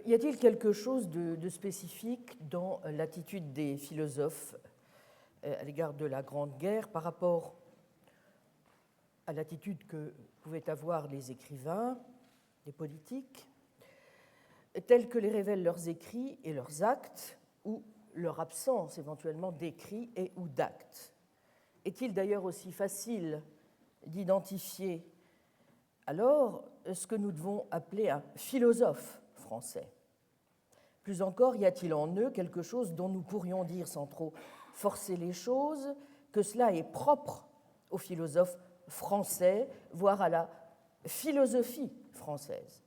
Y a-t-il quelque chose de spécifique dans l'attitude des philosophes à l'égard de la Grande Guerre par rapport à l'attitude que pouvaient avoir les écrivains, les politiques, tels que les révèlent leurs écrits et leurs actes, ou leur absence éventuellement d'écrits et ou d'actes? Est-il d'ailleurs aussi facile d'identifier alors ce que nous devons appeler un philosophe français? Plus encore, y a-t-il en eux quelque chose dont nous pourrions dire, sans trop forcer les choses, que cela est propre aux philosophes français, voire à la philosophie française,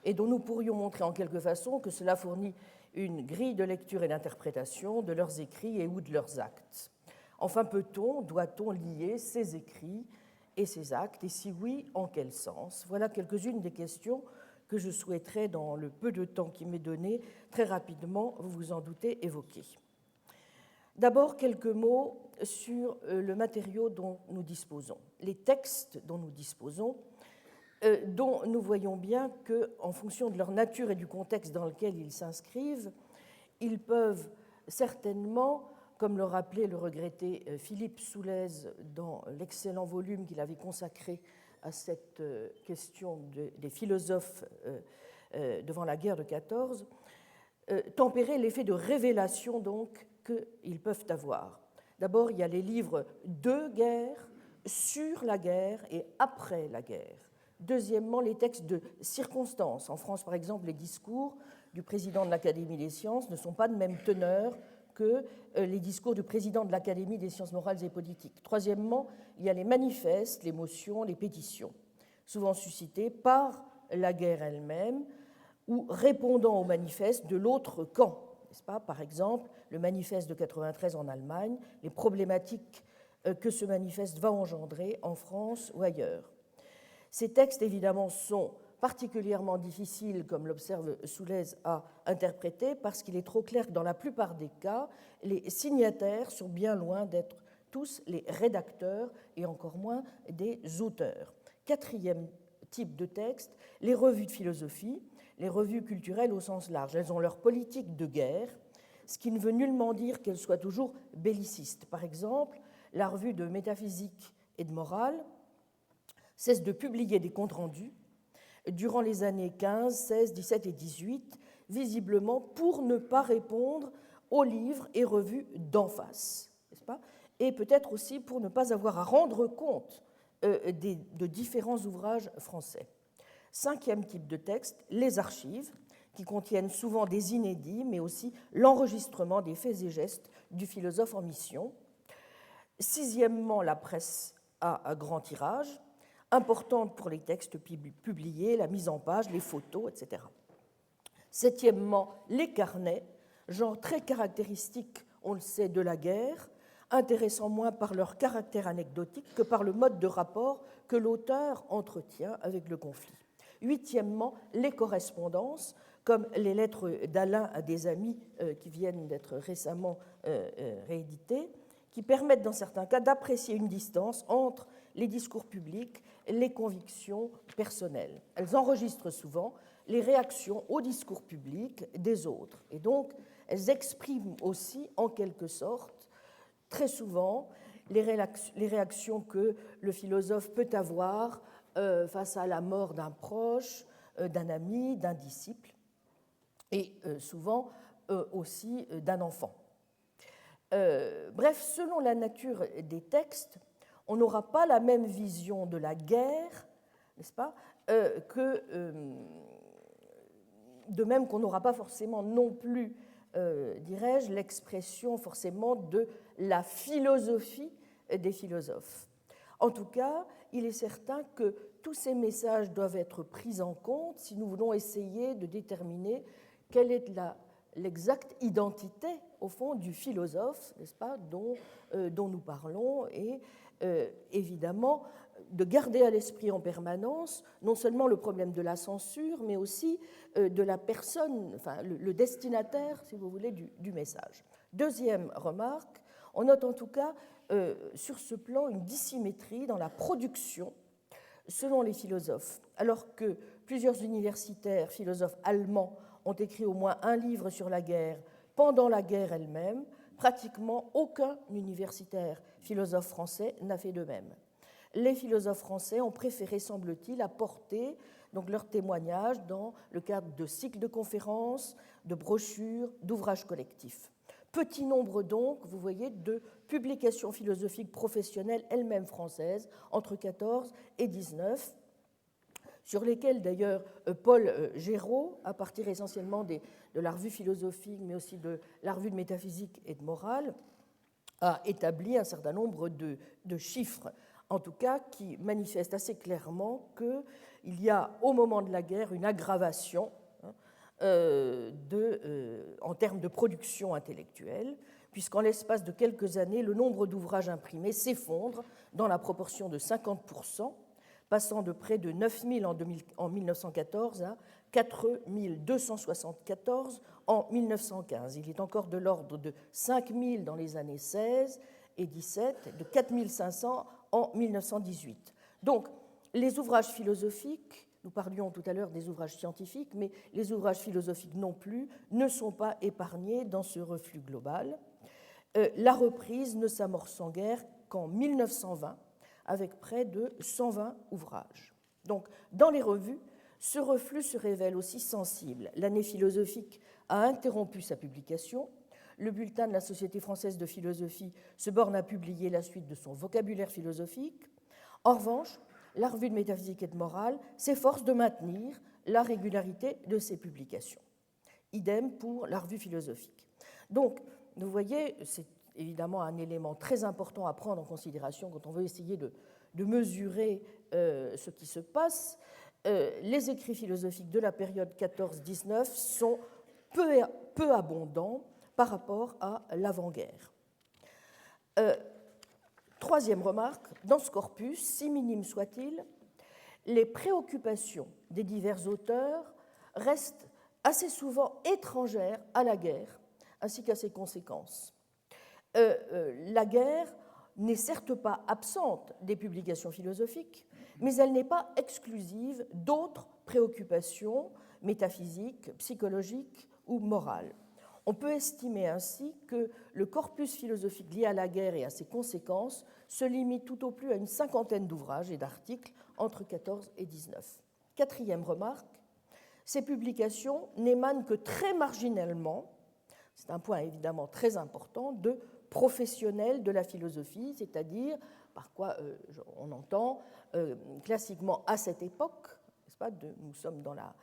et dont nous pourrions montrer en quelque façon que cela fournit une grille de lecture et d'interprétation de leurs écrits et ou de leurs actes? Enfin, peut-on, doit-on lier ces écrits et ces actes, et si oui, en quel sens? Voilà quelques-unes des questions que je souhaiterais, dans le peu de temps qui m'est donné, très rapidement, vous vous en doutez, évoquer. D'abord, quelques mots sur le matériau dont nous disposons, les textes dont nous disposons, dont nous voyons bien qu'en fonction de leur nature et du contexte dans lequel ils s'inscrivent, ils peuvent certainement, comme le rappelait le regretté Philippe Soulez dans l'excellent volume qu'il avait consacré à cette question des philosophes devant la guerre de 14, tempérer l'effet de révélation donc qu'ils peuvent avoir. D'abord, il y a les livres de guerre, sur la guerre et après la guerre. Deuxièmement, les textes de circonstance. En France, par exemple, les discours du président de l'Académie des sciences ne sont pas de même teneur que les discours du président de l'Académie des sciences morales et politiques. Troisièmement, il y a les manifestes, les motions, les pétitions, souvent suscités par la guerre elle-même ou répondant aux manifestes de l'autre camp, n'est-ce pas? Par exemple, le manifeste de 93 en Allemagne, les problématiques que ce manifeste va engendrer en France ou ailleurs. Ces textes, évidemment, sont particulièrement difficiles, comme l'observe Soulez, à interpréter, parce qu'il est trop clair que dans la plupart des cas, les signataires sont bien loin d'être tous les rédacteurs et encore moins des auteurs. Quatrième type de texte, les revues de philosophie, les revues culturelles au sens large. Elles ont leur politique de guerre, ce qui ne veut nullement dire qu'elles soient toujours bellicistes. Par exemple, la revue de métaphysique et de morale cesse de publier des comptes rendus durant les années 15, 16, 17 et 18, visiblement pour ne pas répondre aux livres et revues d'en face, n'est-ce pas? Et peut-être aussi pour ne pas avoir à rendre compte de différents ouvrages français. Cinquième type de texte, les archives, qui contiennent souvent des inédits, mais aussi l'enregistrement des faits et gestes du philosophe en mission. Sixièmement, la presse à grand tirage, importante pour les textes publiés, la mise en page, les photos, etc. Septièmement, les carnets, genre très caractéristique, on le sait, de la guerre, intéressant moins par leur caractère anecdotique que par le mode de rapport que l'auteur entretient avec le conflit. Huitièmement, les correspondances, comme les lettres d'Alain à des amis qui viennent d'être récemment rééditées, qui permettent dans certains cas d'apprécier une distance entre les discours publics et les convictions personnelles. Elles enregistrent souvent les réactions au discours public des autres. Et donc, elles expriment aussi, en quelque sorte, très souvent, les réactions que le philosophe peut avoir face à la mort d'un proche, d'un ami, d'un disciple, et souvent aussi d'un enfant. Bref, selon la nature des textes, on n'aura pas la même vision de la guerre, n'est-ce pas, que de même qu'on n'aura pas forcément non plus, dirais-je, l'expression forcément de la philosophie des philosophes. En tout cas, il est certain que tous ces messages doivent être pris en compte si nous voulons essayer de déterminer quelle est l'exacte identité, au fond, du philosophe, n'est-ce pas, dont nous parlons, et évidemment de garder à l'esprit en permanence non seulement le problème de la censure, mais aussi de la personne, enfin le destinataire, si vous voulez, du message. Deuxième remarque, on note en tout cas sur ce plan une dissymétrie dans la production selon les philosophes, alors que plusieurs universitaires philosophes allemands ont écrit au moins un livre sur la guerre pendant la guerre elle-même, pratiquement aucun universitaire philosophe français n'a fait de même. Les philosophes français ont préféré, semble-t-il, apporter donc leurs témoignages dans le cadre de cycles de conférences, de brochures, d'ouvrages collectifs. Petit nombre donc, vous voyez, de publications philosophiques professionnelles elles-mêmes françaises entre 14 et 19, sur lesquelles d'ailleurs Paul Géraud, à partir essentiellement de la revue philosophique, mais aussi de la revue de métaphysique et de morale, a établi un certain nombre de chiffres, en tout cas qui manifestent assez clairement qu'il y a au moment de la guerre une aggravation en termes de production intellectuelle, puisqu'en l'espace de quelques années, le nombre d'ouvrages imprimés s'effondre dans la proportion de 50%, passant de près de 9 000 en 1914 à 4 274 en 1915. Il est encore de l'ordre de 5 000 dans les années 16 et 17, de 4 500 en 1918. Donc, les ouvrages philosophiques, nous parlions tout à l'heure des ouvrages scientifiques, mais les ouvrages philosophiques non plus ne sont pas épargnés dans ce reflux global. La reprise ne s'amorce en guerre qu'en 1920, avec près de 120 ouvrages. Donc, dans les revues, ce reflux se révèle aussi sensible. L'année philosophique a interrompu sa publication. Le bulletin de la Société française de philosophie se borne à publier la suite de son vocabulaire philosophique. En revanche, la revue de métaphysique et de morale s'efforce de maintenir la régularité de ses publications. Idem pour la revue philosophique. Donc, vous voyez, c'est évidemment un élément très important à prendre en considération quand on veut essayer de mesurer ce qui se passe. Les écrits philosophiques de la période 14-19 sont peu abondants par rapport à l'avant-guerre. Troisième remarque, dans ce corpus, si minime soit-il, les préoccupations des divers auteurs restent assez souvent étrangères à la guerre, ainsi qu'à ses conséquences. La guerre n'est certes pas absente des publications philosophiques, mais elle n'est pas exclusive d'autres préoccupations métaphysiques, psychologiques ou morales. On peut estimer ainsi que le corpus philosophique lié à la guerre et à ses conséquences se limite tout au plus à une cinquantaine d'ouvrages et d'articles entre 14 et 19. Quatrième remarque, ces publications n'émanent que très marginalement, c'est un point évidemment très important, de professionnels de la philosophie, c'est-à-dire, par quoi on entend classiquement à cette époque, n'est-ce pas, nous sommes dans la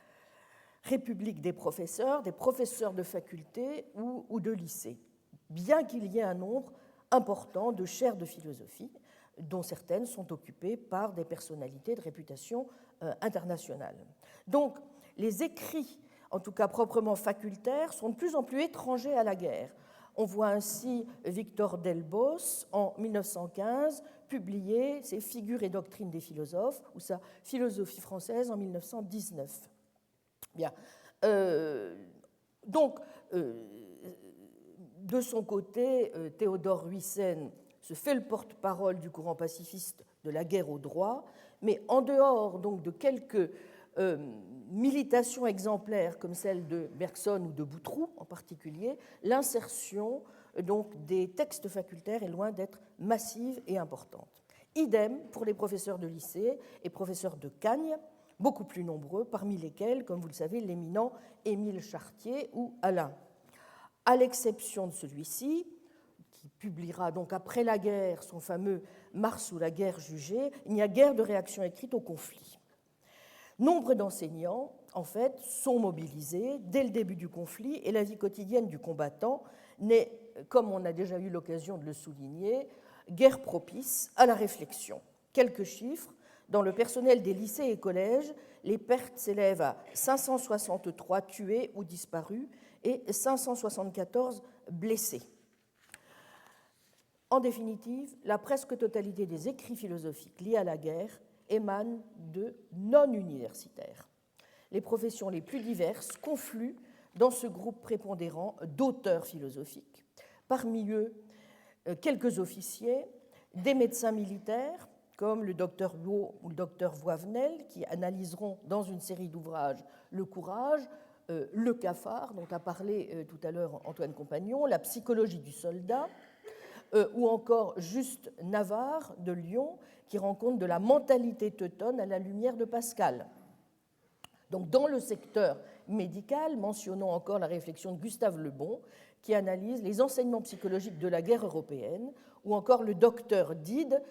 République des professeurs de faculté ou de lycée, bien qu'il y ait un nombre important de chaires de philosophie, dont certaines sont occupées par des personnalités de réputation internationale. Donc, les écrits, en tout cas proprement facultaires, sont de plus en plus étrangers à la guerre. On voit ainsi Victor Delbos, en 1915, publier ses Figures et doctrines des philosophes, ou sa Philosophie française en 1919. Bien. Donc, de son côté, Théodore Huyssen se fait le porte-parole du courant pacifiste de la guerre au droit, mais en dehors donc, de quelques militations exemplaires comme celle de Bergson ou de Boutroux en particulier, l'insertion donc, des textes facultaires est loin d'être massive et importante. Idem pour les professeurs de lycée et professeurs de Cagnes, beaucoup plus nombreux, parmi lesquels, comme vous le savez, l'éminent Émile Chartier ou Alain. À l'exception de celui-ci, qui publiera donc après la guerre son fameux Mars ou la guerre jugée, il n'y a guère de réaction écrite au conflit. Nombre d'enseignants, en fait, sont mobilisés dès le début du conflit et la vie quotidienne du combattant n'est, comme on a déjà eu l'occasion de le souligner, guère propice à la réflexion. Quelques chiffres. Dans le personnel des lycées et collèges, les pertes s'élèvent à 563 tués ou disparus et 574 blessés. En définitive, la presque totalité des écrits philosophiques liés à la guerre émanent de non-universitaires. Les professions les plus diverses confluent dans ce groupe prépondérant d'auteurs philosophiques. Parmi eux, quelques officiers, des médecins militaires, comme le docteur Huot ou le docteur Voivenel, qui analyseront dans une série d'ouvrages le courage, Le cafard, dont a parlé tout à l'heure Antoine Compagnon, La psychologie du soldat, ou encore Juste Navarre de Lyon, qui rend compte de la mentalité teutonne à la lumière de Pascal. Donc, dans le secteur médical, mentionnons encore la réflexion de Gustave Le Bon, qui analyse les enseignements psychologiques de la guerre européenne, ou encore le docteur Dide,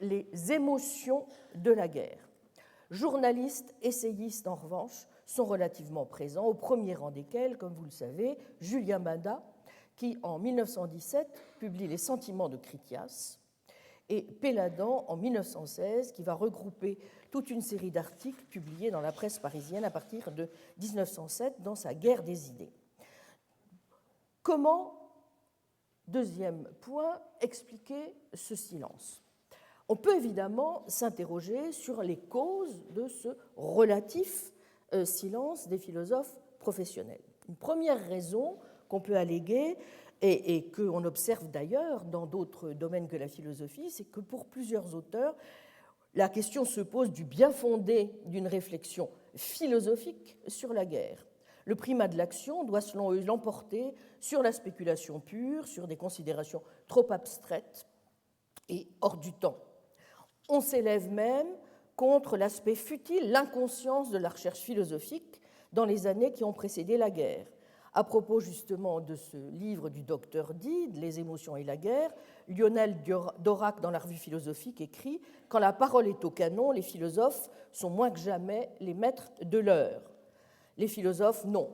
les émotions de la guerre. Journalistes, essayistes, en revanche, sont relativement présents, au premier rang desquels, comme vous le savez, Julien Bada, qui, en 1917, publie Les sentiments de Critias, et Péladan, en 1916, qui va regrouper toute une série d'articles publiés dans la presse parisienne à partir de 1907 dans sa Guerre des idées. Comment, deuxième point, expliquer ce silence ? On peut évidemment s'interroger sur les causes de ce relatif silence des philosophes professionnels. Une première raison qu'on peut alléguer, et qu'on observe d'ailleurs dans d'autres domaines que la philosophie, c'est que pour plusieurs auteurs, la question se pose du bien-fondé d'une réflexion philosophique sur la guerre. Le primat de l'action doit, selon eux, l'emporter sur la spéculation pure, sur des considérations trop abstraites et hors du temps. On s'élève même contre l'aspect futile, l'inconscience de la recherche philosophique dans les années qui ont précédé la guerre. À propos justement de ce livre du docteur Dide, Les émotions et la guerre, Lionel Dorac, dans la Revue philosophique, écrit « Quand la parole est au canon, les philosophes sont moins que jamais les maîtres de l'heure. Les philosophes n'ont,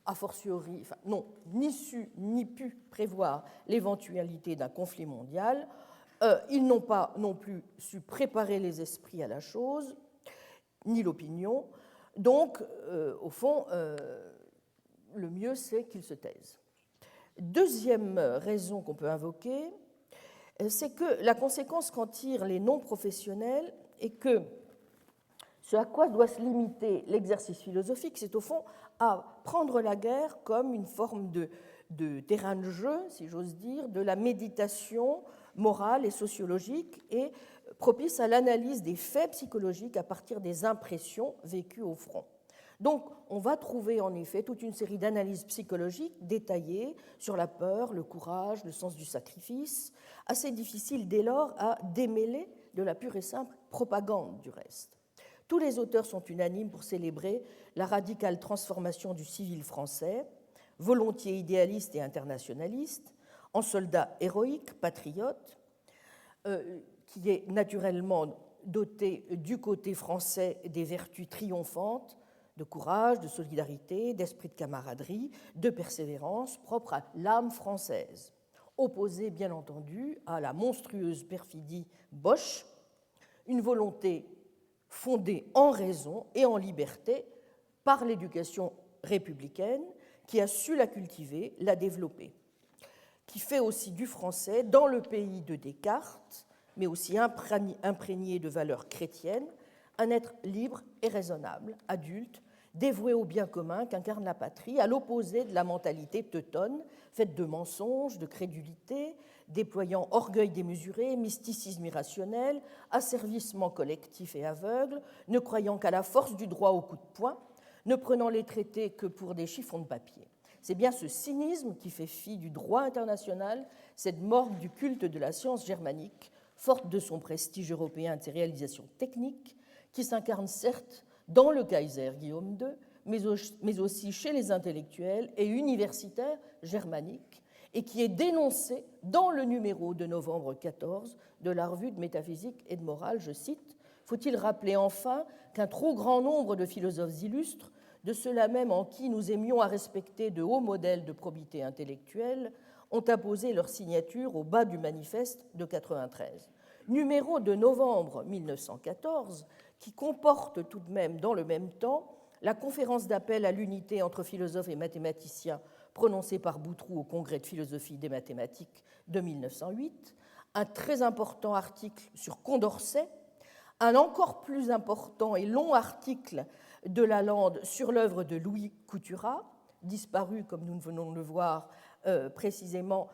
a fortiori, n'ont ni su ni pu prévoir l'éventualité d'un conflit mondial. Ils n'ont pas non plus su préparer les esprits à la chose, ni l'opinion. Donc, au fond, le mieux, c'est qu'ils se taisent. Deuxième raison qu'on peut invoquer, c'est que la conséquence qu'en tirent les non-professionnels est que ce à quoi doit se limiter l'exercice philosophique, c'est au fond à prendre la guerre comme une forme de terrain de jeu, si j'ose dire, de la méditation morale et sociologique et propice à l'analyse des faits psychologiques à partir des impressions vécues au front. Donc, on va trouver en effet toute une série d'analyses psychologiques détaillées sur la peur, le courage, le sens du sacrifice, assez difficile dès lors à démêler de la pure et simple propagande du reste. Tous les auteurs sont unanimes pour célébrer la radicale transformation du civil français, volontiers idéaliste et internationaliste, en soldat héroïque, patriote, qui est naturellement doté du côté français des vertus triomphantes, de courage, de solidarité, d'esprit de camaraderie, de persévérance propre à l'âme française, opposée bien entendu à la monstrueuse perfidie Bosch, une volonté fondée en raison et en liberté par l'éducation républicaine qui a su la cultiver, la développer, qui fait aussi du français, dans le pays de Descartes, mais aussi imprégné de valeurs chrétiennes, un être libre et raisonnable, adulte, dévoué au bien commun qu'incarne la patrie, à l'opposé de la mentalité teutonne, faite de mensonges, de crédulité, déployant orgueil démesuré, mysticisme irrationnel, asservissement collectif et aveugle, ne croyant qu'à la force du droit au coup de poing, ne prenant les traités que pour des chiffons de papier. C'est bien ce cynisme qui fait fi du droit international, cette morgue du culte de la science germanique, forte de son prestige européen et de ses réalisations techniques, qui s'incarne certes dans le Kaiser Guillaume II, mais aussi chez les intellectuels et universitaires germaniques, et qui est dénoncé dans le numéro de novembre 14 de la Revue de métaphysique et de morale, je cite, « Faut-il rappeler enfin qu'un trop grand nombre de philosophes illustres, de ceux-là même en qui nous aimions à respecter de hauts modèles de probité intellectuelle, ont apposé leur signature au bas du manifeste de 93. » Numéro de novembre 1914, qui comporte tout de même dans le même temps la conférence d'appel à l'unité entre philosophes et mathématiciens prononcée par Boutroux au Congrès de philosophie des mathématiques de 1908, un très important article sur Condorcet, un encore plus important et long article de Lalande sur l'œuvre de Louis Couturat, disparu, comme nous venons de le voir, précisément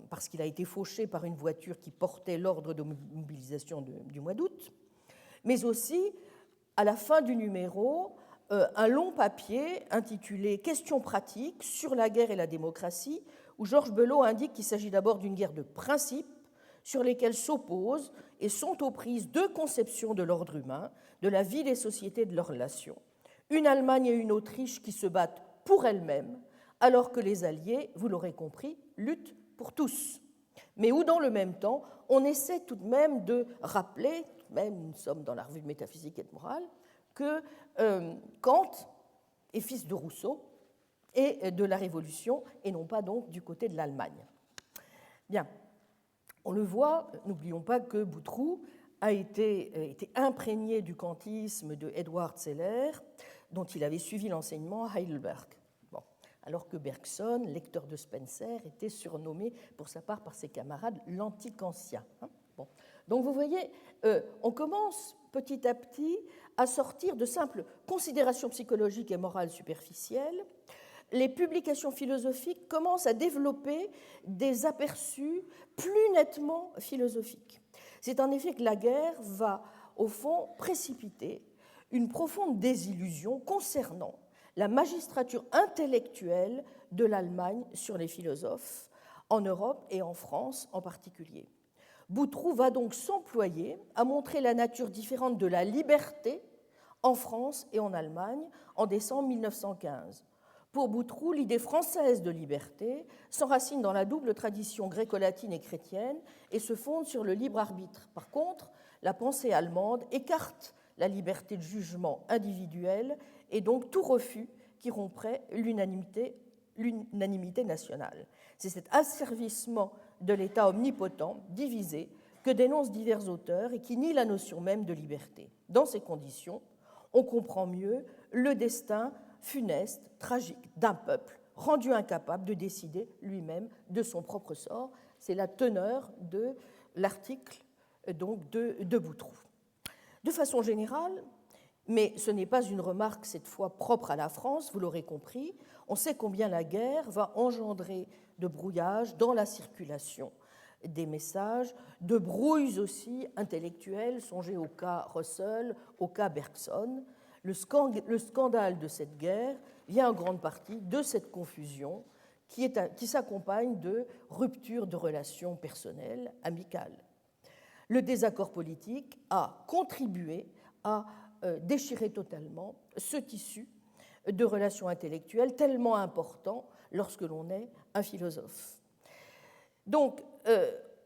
parce qu'il a été fauché par une voiture qui portait l'ordre de mobilisation du mois d'août, mais aussi à la fin du numéro un long papier intitulé « Questions pratiques sur la guerre et la démocratie », où Georges Belot indique qu'il s'agit d'abord d'une guerre de principes sur lesquels s'opposent et sont aux prises deux conceptions de l'ordre humain, de la vie des sociétés et de leurs relations. Une Allemagne et une Autriche qui se battent pour elles-mêmes, alors que les Alliés, vous l'aurez compris, luttent pour tous. Mais où, dans le même temps, on essaie tout de même de rappeler, même nous sommes dans la revue de métaphysique et de morale, que Kant est fils de Rousseau et de la Révolution, et non pas donc du côté de l'Allemagne. Bien, on le voit, n'oublions pas que Boutroux a été imprégné du kantisme de Edward Seller, dont il avait suivi l'enseignement à Heidelberg. Bon, alors que Bergson, lecteur de Spencer, était surnommé pour sa part par ses camarades l'anti-kantien. Bon. Donc vous voyez, on commence petit à petit à sortir de simples considérations psychologiques et morales superficielles. Les publications philosophiques commencent à développer des aperçus plus nettement philosophiques. C'est en effet que la guerre va, au fond, précipiter une profonde désillusion concernant la magistrature intellectuelle de l'Allemagne sur les philosophes, en Europe et en France en particulier. Boutroux va donc s'employer à montrer la nature différente de la liberté en France et en Allemagne en décembre 1915. Pour Boutroux, l'idée française de liberté s'enracine dans la double tradition gréco-latine et chrétienne et se fonde sur le libre arbitre. Par contre, la pensée allemande écarte la liberté de jugement individuelle et donc tout refus qui romprait l'unanimité nationale. C'est cet asservissement de l'État omnipotent, divisé, que dénoncent divers auteurs et qui nie la notion même de liberté. Dans ces conditions, on comprend mieux le destin funeste, tragique d'un peuple rendu incapable de décider lui-même de son propre sort. C'est la teneur de l'article donc, de Boutroux. De façon générale, mais ce n'est pas une remarque cette fois propre à la France, vous l'aurez compris, on sait combien la guerre va engendrer de brouillage dans la circulation des messages, de brouilles aussi intellectuelles, songez au cas Russell, au cas Bergson. Le scandale de cette guerre vient en grande partie de cette confusion qui s'accompagne de ruptures de relations personnelles, amicales. Le désaccord politique a contribué à déchirer totalement ce tissu de relations intellectuelles tellement important lorsque l'on est un philosophe. Donc,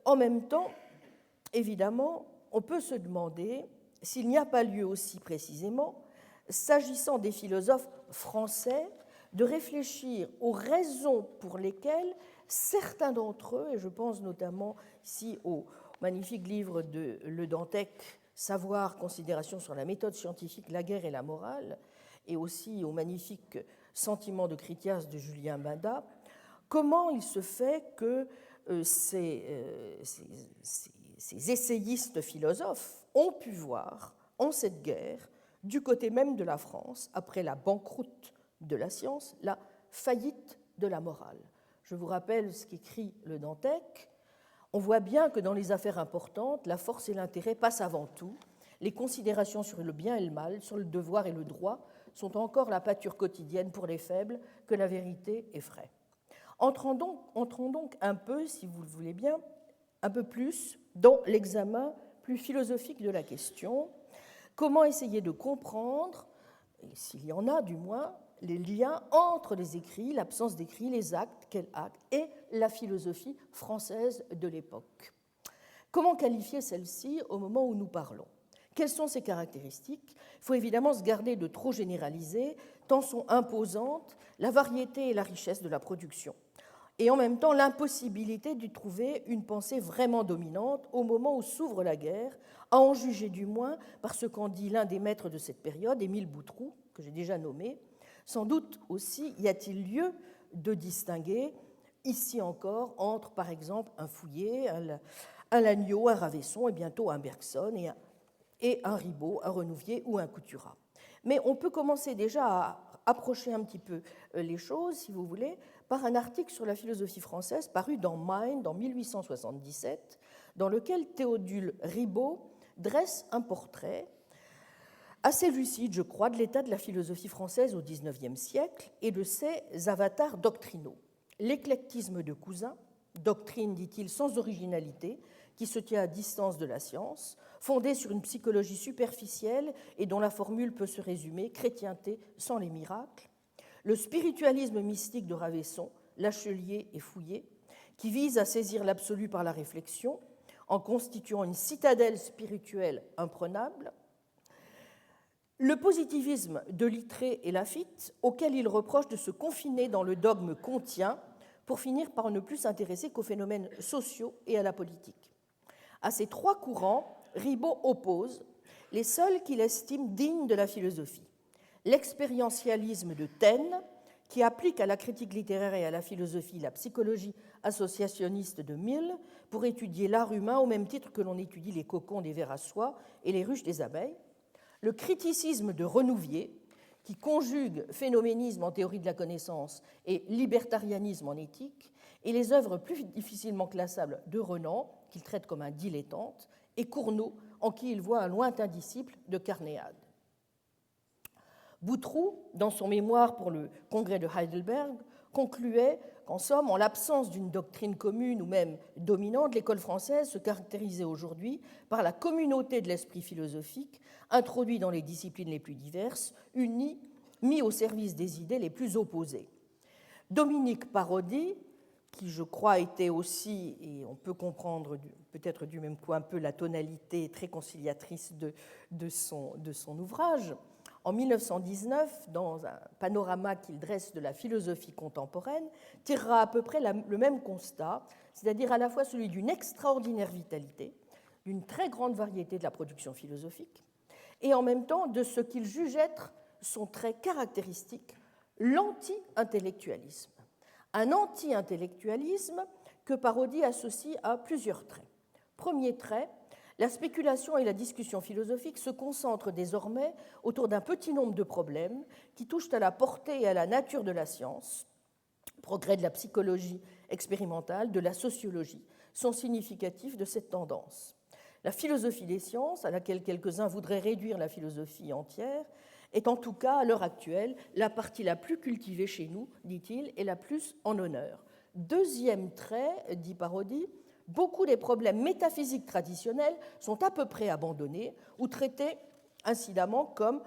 en même temps, évidemment, on peut se demander s'il n'y a pas lieu aussi précisément, s'agissant des philosophes français, de réfléchir aux raisons pour lesquelles certains d'entre eux, et je pense notamment ici au magnifique livre de Le Dantec, Savoir, considération sur la méthode scientifique, la guerre et la morale, et aussi au magnifique Sentiment de Critias de Julien Bada, comment il se fait que ces essayistes philosophes ont pu voir en cette guerre, du côté même de la France, après la banqueroute de la science, la faillite de la morale. Je vous rappelle ce qu'écrit Le Dantec. On voit bien que dans les affaires importantes, la force et l'intérêt passent avant tout. Les considérations sur le bien et le mal, sur le devoir et le droit, sont encore la pâture quotidienne pour les faibles que la vérité effraie. Entrons donc un peu, si vous le voulez bien, un peu plus dans l'examen plus philosophique de la question. Comment essayer de comprendre, et s'il y en a du moins, les liens entre les écrits, l'absence d'écrits, les actes, quels actes, et la philosophie française de l'époque. Comment qualifier celle-ci au moment où nous parlons? Quelles sont ses caractéristiques? Il faut évidemment se garder de trop généraliser, tant sont imposantes la variété et la richesse de la production, et en même temps l'impossibilité d'y trouver une pensée vraiment dominante au moment où s'ouvre la guerre, à en juger du moins par ce qu'en dit l'un des maîtres de cette période, Émile Boutroux, que j'ai déjà nommé. Sans doute aussi y a-t-il lieu de distinguer, ici encore, entre, par exemple, un Fouillé, un Lagneau, un Ravesson et bientôt un Bergson et un Ribot, un Renouvier ou un Couturat. Mais on peut commencer déjà à approcher un petit peu les choses, si vous voulez, par un article sur la philosophie française paru dans Mind en 1877, dans lequel Théodule Ribot dresse un portrait assez lucide, je crois, de l'état de la philosophie française au XIXe siècle et de ses avatars doctrinaux. L'éclectisme de Cousin, doctrine, dit-il, sans originalité, qui se tient à distance de la science, fondée sur une psychologie superficielle et dont la formule peut se résumer « chrétienté sans les miracles », le spiritualisme mystique de Ravesson, Lachelier et Fouillé, qui vise à saisir l'absolu par la réflexion, en constituant une citadelle spirituelle imprenable, le positivisme de Littré et Laffitte, auquel il reproche de se confiner dans le dogme kantien pour finir par ne plus s'intéresser qu'aux phénomènes sociaux et à la politique. À ces trois courants, Ribot oppose les seuls qu'il estime dignes de la philosophie. L'expérientialisme de Taine, qui applique à la critique littéraire et à la philosophie la psychologie associationniste de Mill pour étudier l'art humain au même titre que l'on étudie les cocons des vers à soie et les ruches des abeilles. Le criticisme de Renouvier, qui conjugue phénoménisme en théorie de la connaissance et libertarianisme en éthique, et les œuvres plus difficilement classables de Renan, qu'il traite comme un dilettante, et Cournot, en qui il voit un lointain disciple de Carnéade. Boutroux, dans son mémoire pour le congrès de Heidelberg, concluait qu'en somme, en l'absence d'une doctrine commune ou même dominante, l'école française se caractérisait aujourd'hui par la communauté de l'esprit philosophique, introduit dans les disciplines les plus diverses, uni, mis au service des idées les plus opposées. Dominique Parodi, qui je crois était aussi, et on peut comprendre peut-être du même coup un peu la tonalité très conciliatrice de son ouvrage, en 1919, dans un panorama qu'il dresse de la philosophie contemporaine, tirera à peu près le même constat, c'est-à-dire à la fois celui d'une extraordinaire vitalité, d'une très grande variété de la production philosophique, et en même temps de ce qu'il juge être son trait caractéristique, l'anti-intellectualisme. Un anti-intellectualisme que Parodi associe à plusieurs traits. Premier trait, la spéculation et la discussion philosophique se concentrent désormais autour d'un petit nombre de problèmes qui touchent à la portée et à la nature de la science, progrès de la psychologie expérimentale, de la sociologie, sont significatifs de cette tendance. La philosophie des sciences, à laquelle quelques-uns voudraient réduire la philosophie entière, est en tout cas, à l'heure actuelle, la partie la plus cultivée chez nous, dit-il, et la plus en honneur. Deuxième trait, dit Parodi, beaucoup des problèmes métaphysiques traditionnels sont à peu près abandonnés ou traités incidemment comme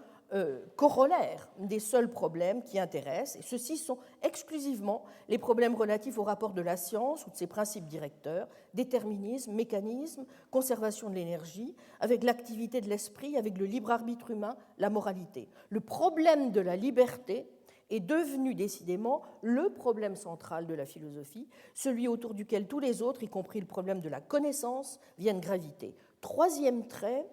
corollaires des seuls problèmes qui intéressent, et ceux-ci sont exclusivement les problèmes relatifs au rapport de la science ou de ses principes directeurs, déterminisme, mécanisme, conservation de l'énergie, avec l'activité de l'esprit, avec le libre arbitre humain, la moralité. Le problème de la liberté est devenu décidément le problème central de la philosophie, celui autour duquel tous les autres, y compris le problème de la connaissance, viennent graviter. Troisième trait,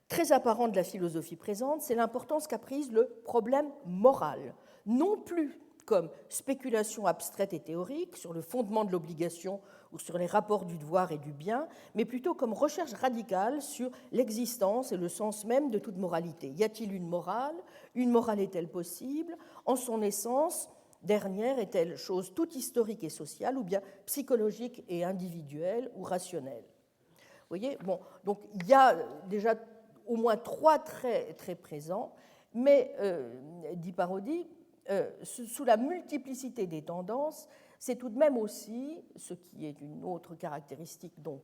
très apparent de la philosophie présente, c'est l'importance qu'a prise le problème moral, non plus comme spéculation abstraite et théorique sur le fondement de l'obligation ou sur les rapports du devoir et du bien, mais plutôt comme recherche radicale sur l'existence et le sens même de toute moralité. Y a-t-il une morale? Une morale est-elle possible? En son essence, dernière est-elle chose toute historique et sociale, ou bien psychologique et individuelle ou rationnelle? Vous voyez, bon, donc il y a déjà au moins trois traits très présents, mais, dit Parodi, sous la multiplicité des tendances, c'est tout de même aussi, ce qui est une autre caractéristique donc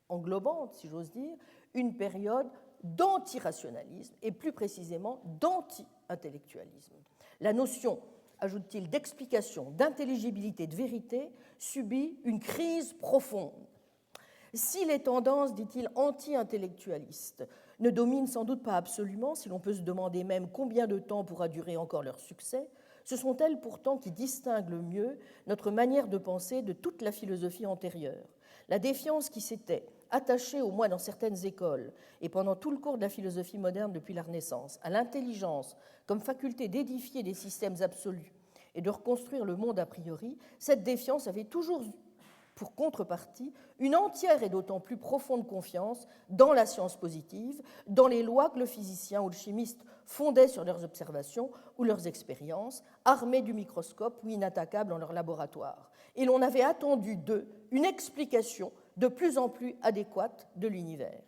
englobante, si j'ose dire, une période d'antirationalisme et plus précisément d'anti-intellectualisme. La notion, ajoute-t-il, d'explication, d'intelligibilité, de vérité subit une crise profonde. Si les tendances, dit-il, anti-intellectualistes ne dominent sans doute pas absolument, si l'on peut se demander même combien de temps pourra durer encore leur succès, ce sont elles pourtant qui distinguent le mieux notre manière de penser de toute la philosophie antérieure. La défiance qui s'était attachée, au moins dans certaines écoles, et pendant tout le cours de la philosophie moderne depuis la Renaissance, à l'intelligence comme faculté d'édifier des systèmes absolus et de reconstruire le monde a priori, cette défiance avait toujours pour contrepartie une entière et d'autant plus profonde confiance dans la science positive, dans les lois que le physicien ou le chimiste fondaient sur leurs observations ou leurs expériences, armés du microscope ou inattaquables dans leur laboratoire. Et l'on avait attendu d'eux une explication de plus en plus adéquate de l'univers.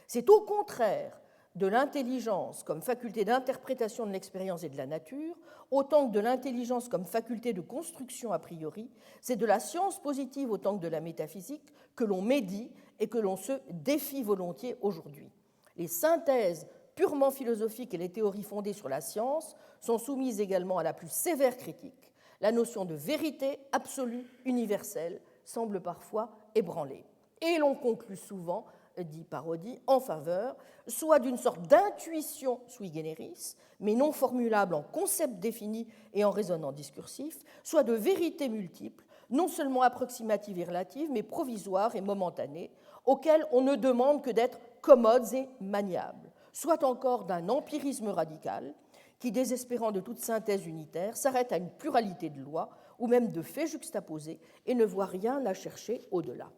C'est au contraire de l'intelligence comme faculté d'interprétation de l'expérience et de la nature, autant que de l'intelligence comme faculté de construction a priori, c'est de la science positive autant que de la métaphysique que l'on médit et que l'on se défie volontiers aujourd'hui. Les synthèses purement philosophiques et les théories fondées sur la science sont soumises également à la plus sévère critique. La notion de vérité absolue universelle semble parfois ébranlée. Et l'on conclut souvent, dit Parodi, en faveur soit d'une sorte d'intuition sui generis, mais non formulable en concepts définis et en raisonnement discursif, soit de vérités multiples, non seulement approximatives et relatives, mais provisoires et momentanées, auxquelles on ne demande que d'être commodes et maniables, soit encore d'un empirisme radical qui, désespérant de toute synthèse unitaire, s'arrête à une pluralité de lois ou même de faits juxtaposés et ne voit rien à chercher au-delà.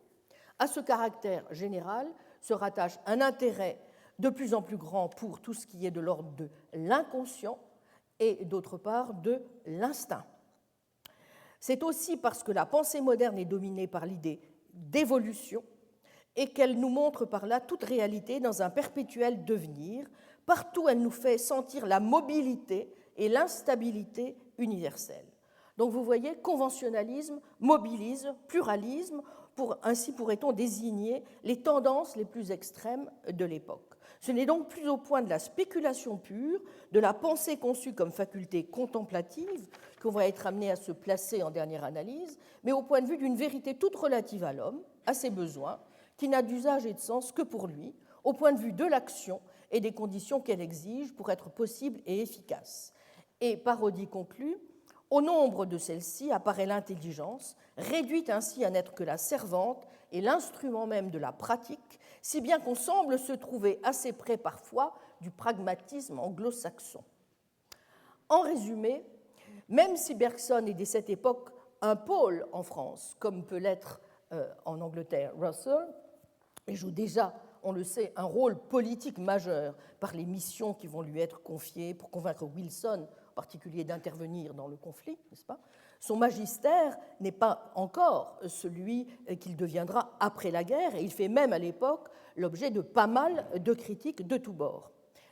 À ce caractère général se rattache un intérêt de plus en plus grand pour tout ce qui est de l'ordre de l'inconscient et d'autre part de l'instinct. C'est aussi parce que la pensée moderne est dominée par l'idée d'évolution et qu'elle nous montre par là toute réalité dans un perpétuel devenir. Partout, elle nous fait sentir la mobilité et l'instabilité universelle. Donc vous voyez, conventionnalisme mobilise, pluralisme, ainsi pourrait-on désigner les tendances les plus extrêmes de l'époque. Ce n'est donc plus au point de la spéculation pure, de la pensée conçue comme faculté contemplative, qu'on va être amené à se placer en dernière analyse, mais au point de vue d'une vérité toute relative à l'homme, à ses besoins, qui n'a d'usage et de sens que pour lui, au point de vue de l'action et des conditions qu'elle exige pour être possible et efficace. Et Parodi conclut, au nombre de celles-ci apparaît l'intelligence, réduite ainsi à n'être que la servante et l'instrument même de la pratique, si bien qu'on semble se trouver assez près parfois du pragmatisme anglo-saxon. En résumé, même si Bergson est dès cette époque un pôle en France, comme peut l'être en Angleterre Russell, et joue déjà, on le sait, un rôle politique majeur par les missions qui vont lui être confiées pour convaincre Wilson, en particulier, d'intervenir dans le conflit, n'est-ce pas ? Son magistère n'est pas encore celui qu'il deviendra après la guerre, et il fait même à l'époque l'objet de pas mal de critiques de tous bords.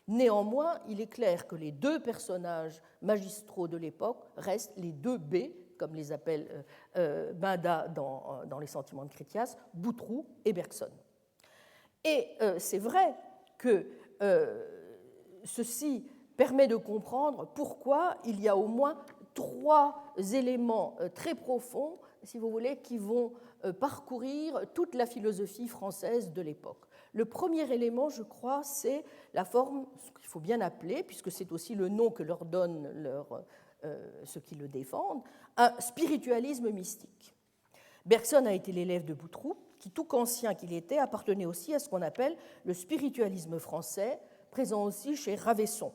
Néanmoins, il est clair que les deux personnages magistraux de l'époque restent les deux B, comme les appelle Benda dans Les Sentiments de Critias, Boutroux et Bergson. Et c'est vrai que ceci permet de comprendre pourquoi il y a au moins trois éléments très profonds, si vous voulez, qui vont parcourir toute la philosophie française de l'époque. Le premier élément, je crois, c'est la forme, ce qu'il faut bien appeler, puisque c'est aussi le nom que leur donnent ceux qui le défendent, un spiritualisme mystique. Bergson a été l'élève de Boutroux, qui, tout qu'ancien qu'il était, appartenait aussi à ce qu'on appelle le spiritualisme français, présent aussi chez Ravesson.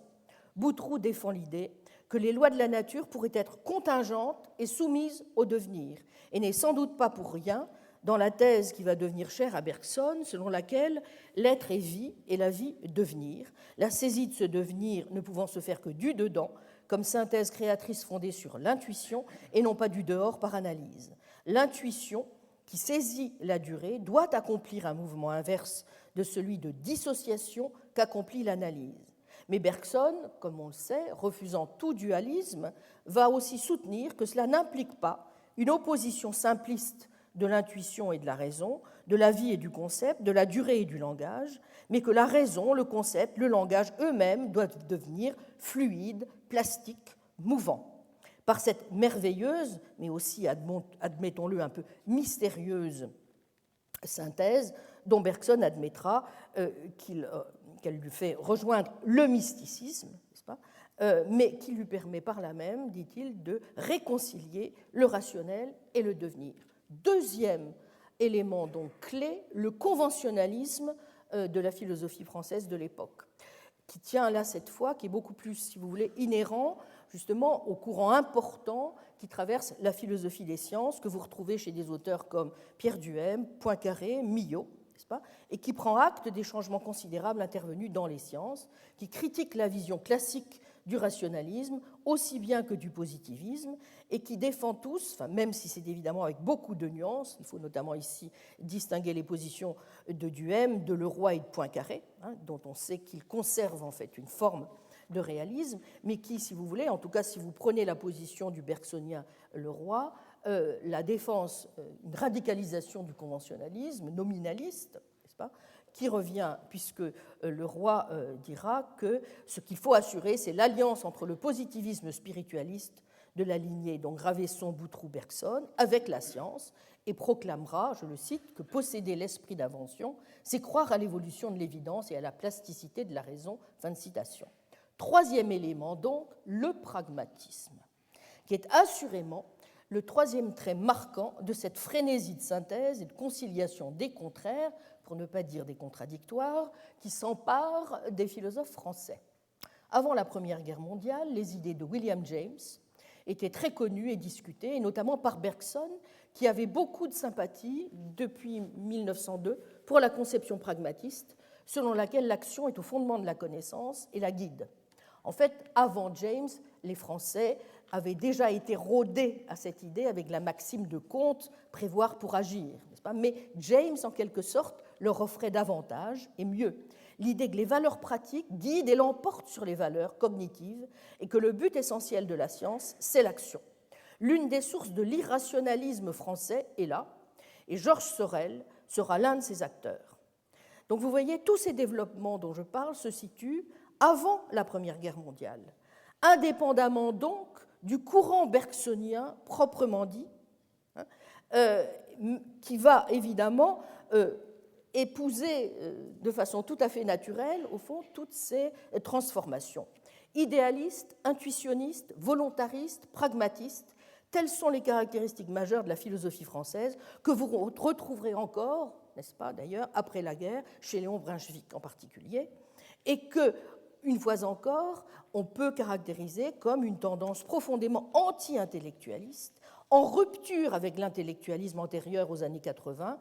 Boutroux défend l'idée que les lois de la nature pourraient être contingentes et soumises au devenir, et n'est sans doute pas pour rien dans la thèse qui va devenir chère à Bergson, selon laquelle l'être est vie et la vie devenir, la saisie de ce devenir ne pouvant se faire que du dedans, comme synthèse créatrice fondée sur l'intuition et non pas du dehors par analyse. L'intuition, qui saisit la durée, doit accomplir un mouvement inverse de celui de dissociation qu'accomplit l'analyse. Mais Bergson, comme on le sait, refusant tout dualisme, va aussi soutenir que cela n'implique pas une opposition simpliste de l'intuition et de la raison, de la vie et du concept, de la durée et du langage, mais que la raison, le concept, le langage eux-mêmes doivent devenir fluides, plastiques, mouvants. Par cette merveilleuse, mais aussi, admettons-le, un peu mystérieuse synthèse, dont Bergson admettra qu'elle lui fait rejoindre le mysticisme, n'est-ce pas, mais qui lui permet par là même, dit-il, de réconcilier le rationnel et le devenir. Deuxième élément donc clé, le conventionnalisme de la philosophie française de l'époque, qui tient là cette fois, qui est beaucoup plus, si vous voulez, inhérent justement au courant important qui traverse la philosophie des sciences, que vous retrouvez chez des auteurs comme Pierre Duhem, Poincaré, Millot, n'est-ce pas, et qui prend acte des changements considérables intervenus dans les sciences, qui critique la vision classique du rationalisme, aussi bien que du positivisme, et qui défend tous, enfin, même si c'est évidemment avec beaucoup de nuances, il faut notamment ici distinguer les positions de Duhem, de Leroy et de Poincaré, dont on sait qu'ils conservent en fait une forme de réalisme, mais qui, si vous voulez, en tout cas si vous prenez la position du bergsonien Leroy, la défense, une radicalisation du conventionnalisme nominaliste, n'est-ce pas, qui revient, puisque Leroy dira que ce qu'il faut assurer, c'est l'alliance entre le positivisme spiritualiste de la lignée dont Gravesson, Boutroux, Bergson, avec la science, et proclamera, je le cite, que posséder l'esprit d'invention, c'est croire à l'évolution de l'évidence et à la plasticité de la raison. Fin de citation. Troisième élément, donc, le pragmatisme, qui est assurément le troisième trait marquant de cette frénésie de synthèse et de conciliation des contraires, pour ne pas dire des contradictoires, qui s'emparent des philosophes français. Avant la Première Guerre mondiale, les idées de William James étaient très connues et discutées, et notamment par Bergson, qui avait beaucoup de sympathie depuis 1902 pour la conception pragmatiste, selon laquelle l'action est au fondement de la connaissance et la guide. En fait, avant James, les Français avaient déjà été rodés à cette idée avec la maxime de Comte, prévoir pour agir, n'est-ce pas ? Mais James, en quelque sorte, leur offrait davantage et mieux l'idée que les valeurs pratiques guident et l'emportent sur les valeurs cognitives et que le but essentiel de la science, c'est l'action. L'une des sources de l'irrationalisme français est là, et Georges Sorel sera l'un de ses acteurs. Donc vous voyez, tous ces développements dont je parle se situent avant la Première Guerre mondiale, indépendamment donc du courant bergsonien proprement dit, qui va évidemment épouser de façon tout à fait naturelle, au fond, toutes ces transformations. Idéaliste, intuitionniste, volontariste, pragmatiste, telles sont les caractéristiques majeures de la philosophie française que vous retrouverez encore, n'est-ce pas, d'ailleurs, après la guerre, chez Léon Brunswick en particulier, et que, une fois encore, on peut caractériser comme une tendance profondément anti-intellectualiste, en rupture avec l'intellectualisme antérieur aux années 80,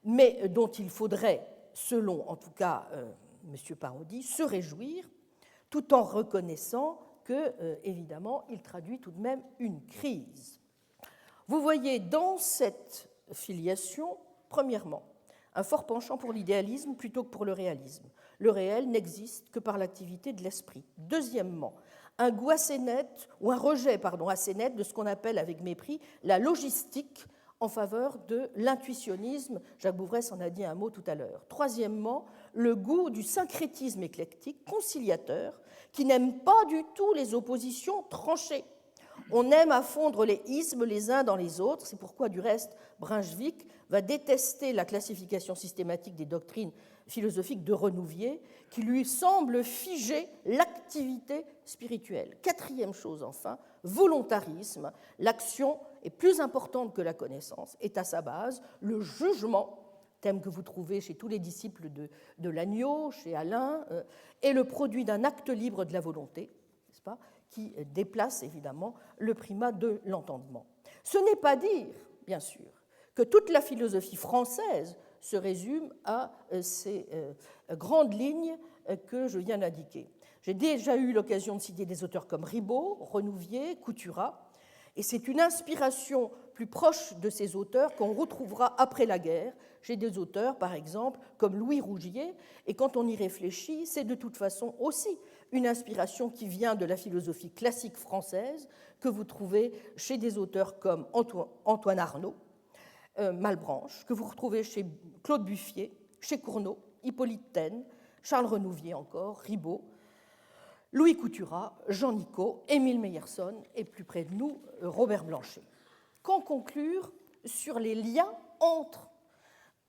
mais dont il faudrait, selon en tout cas M. Parodi, se réjouir, tout en reconnaissant que, évidemment, il traduit tout de même une crise. Vous voyez dans cette filiation, premièrement, un fort penchant pour l'idéalisme plutôt que pour le réalisme. Le réel n'existe que par l'activité de l'esprit. Deuxièmement, un goût assez net, ou un rejet, assez net de ce qu'on appelle avec mépris la logistique en faveur de l'intuitionnisme. Jacques Bouvresse en a dit un mot tout à l'heure. Troisièmement, le goût du syncrétisme éclectique, conciliateur, qui n'aime pas du tout les oppositions tranchées. On aime à fondre les ismes les uns dans les autres, c'est pourquoi du reste Brunswick va détester la classification systématique des doctrines philosophiques de Renouvier, qui lui semble figer l'activité spirituelle. Quatrième chose enfin, volontarisme, l'action est plus importante que la connaissance, est à sa base le jugement, thème que vous trouvez chez tous les disciples de Lagneau, chez Alain, est le produit d'un acte libre de la volonté, n'est-ce pas, qui déplace évidemment le primat de l'entendement. Ce n'est pas dire, bien sûr, que toute la philosophie française se résume à ces grandes lignes que je viens d'indiquer. J'ai déjà eu l'occasion de citer des auteurs comme Ribot, Renouvier, Couturat, et c'est une inspiration plus proche de ces auteurs qu'on retrouvera après la guerre chez des auteurs, par exemple, comme Louis Rougier, et quand on y réfléchit, c'est de toute façon aussi une inspiration qui vient de la philosophie classique française que vous trouvez chez des auteurs comme Antoine Arnaud, Malebranche, que vous retrouvez chez Claude Buffier, chez Cournot, Hippolyte Taine, Charles Renouvier encore, Ribot, Louis Couturat, Jean Nicot, Émile Meyerson et plus près de nous, Robert Blanchet. Qu'en conclure sur les liens